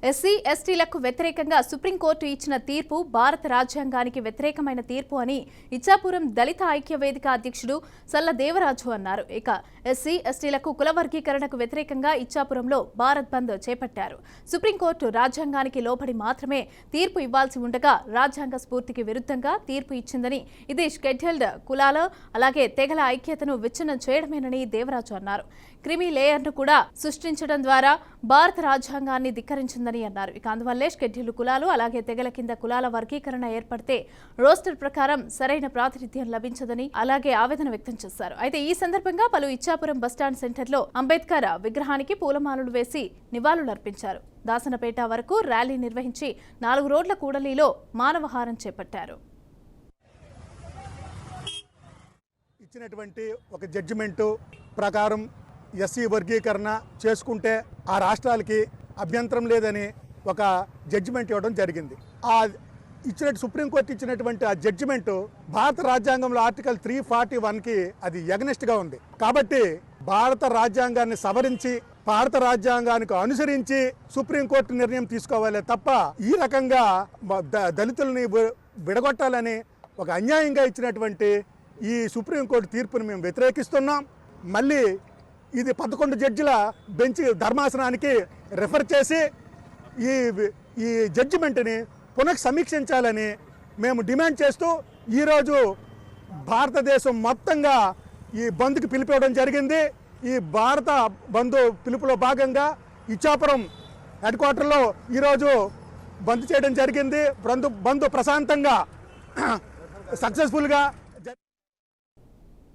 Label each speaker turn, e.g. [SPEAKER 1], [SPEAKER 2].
[SPEAKER 1] SC ఎస్టీలకు వ్యతిరేకంగా supreme court ఇచ్చిన తీర్పు భారత రాజ్యాంగానికి వ్యతిరేకమైన తీర్పు అని ఇచ్చాపురం దళిత ఐక్య వేదిక అధ్యక్షుడు సల్ల దేవరాజు అన్నారు. ఇక ఎస్సీ ఎస్టీలకు కుల వర్గీకరణకు వ్యతిరేకంగా ఇచ్చాపురంలో భారత్ బంద్ చేపట్టారు. సుప్రీంకోర్టు రాజ్యాంగానికి లోబడి మాత్రమే తీర్పు ఇవ్వాల్సి ఉండగా రాజ్యాంగ స్ఫూర్తికి విరుద్ధంగా తీర్పు ఇచ్చిందని, ఇది షెడ్యూల్డ్ కులాల అలాగే తెగల ఐక్యతను విచ్ఛిన్నం చేయడమేనని దేవరాజు అన్నారు. క్రిమి లేయర్ను కూడా సృష్టించడం ద్వారా భారత రాజ్యాంగాన్ని ధిక్కరించిందని అన్నారు. ఇక అందువల్లే షెడ్యూల్డ్ కులాలు అలాగే తెగల కింద కులాల వర్గీకరణ ఏర్పడితే రోస్టర్ ప్రకారం సరైన ప్రాతినిధ్యం లభించదని అలాగే ఆవేదన వ్యక్తం చేశారు. అయితే ఈ సందర్భంగా పలు ఇచ్చాపురం బస్టాండ్ సెంటర్లో అంబేద్కర్ విగ్రహానికి పూలమాలలు వేసి నివాళులర్పించారు. దాసనపేట వరకు ర్యాలీ నిర్వహించి 4 రోడ్ల కూడలిలో మానవహారం చేపట్టారు.
[SPEAKER 2] ఇచ్చినటువంటి ఒక జడ్జిమెంటు ప్రకారం ఎస్సీ వర్గీకరణ చేసుకుంటే ఆ రాష్ట్రాలకి అభ్యంతరం లేదని ఒక జడ్జిమెంట్ ఇవ్వడం జరిగింది. ఆ సుప్రీంకోర్టు ఇచ్చినటువంటి ఆ జడ్జిమెంటు భారత రాజ్యాంగంలో ఆర్టికల్ 341కి అది ఎగనెస్ట్గా ఉంది. కాబట్టి భారత రాజ్యాంగాన్ని సవరించి భారత రాజ్యాంగానికి అనుసరించి సుప్రీంకోర్టు నిర్ణయం తీసుకోవాలి తప్ప ఈ రకంగా దళితుల్ని విడగొట్టాలని ఒక అన్యాయంగా ఇచ్చినటువంటి ఈ సుప్రీంకోర్టు తీర్పుని మేము వ్యతిరేకిస్తున్నాం. మళ్ళీ ఇది 11 జడ్జిల బెంచ్ ధర్మాసనానికి రెఫర్ చేసి ఈ జడ్జిమెంట్ని పునఃసమీక్షించాలని మేము డిమాండ్ చేస్తూ ఈరోజు భారతదేశం మొత్తంగా ఈ బంద్కి పిలిపివ్వడం జరిగింది. ఈ భారత బంద్ పిలుపులో భాగంగా ఇచ్చాపురం హెడ్ క్వార్టర్లో ఈరోజు బంద్ చేయడం జరిగింది. బంద్ ప్రశాంతంగా సక్సెస్ఫుల్గా